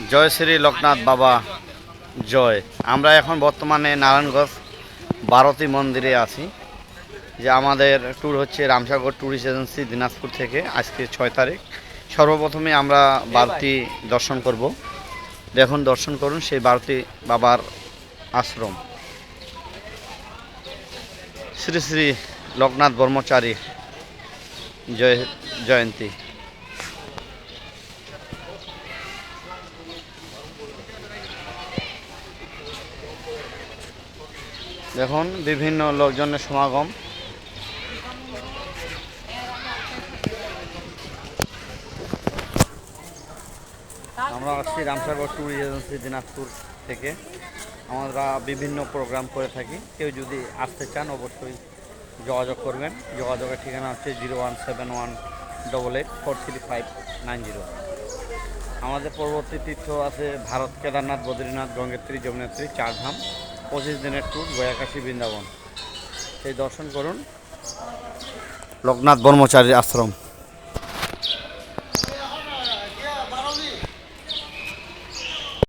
জয় শ্রী লোকনাথ বাবা জয়। আমরা এখন বর্তমানে নারায়ণগঞ্জ ভারতী মন্দিরে আছি। যে আমাদের ট্যুর হচ্ছে রামসাগর ট্যুরিস্ট এজেন্সি দিনাজপুর থেকে। আজকে 6 তারিখ। সর্বপ্রথমে আমরা ভারতী দর্শন করব। দেখুন, দর্শন করুন সেই ভারতী বাবার আশ্রম, শ্রী শ্রী লোকনাথ ব্রহ্মচারী জয়ন্তী। দেখুন বিভিন্ন লোকজনের সমাগম। আমরা আসছি রামসাগর ট্যুরিস্ট এজেন্সি দিনাজপুর থেকে। আমরা বিভিন্ন প্রোগ্রাম করে থাকি। কেউ যদি আসতে চান অবশ্যই যোগাযোগ করবেন। যোগাযোগের ঠিকানা হচ্ছে 017188435990। আমাদের পরবর্তী তীর্থ আছে ভারত, কেদারনাথ, বদ্রীনাথ, গঙ্গোত্রী, যমুনোত্রী, 4 ধাম, 25 দিনের ট্যুর, গয়াকাশী, বৃন্দাবন। সেই দর্শন করুন লোকনাথ ব্রহ্মচারীর আশ্রম।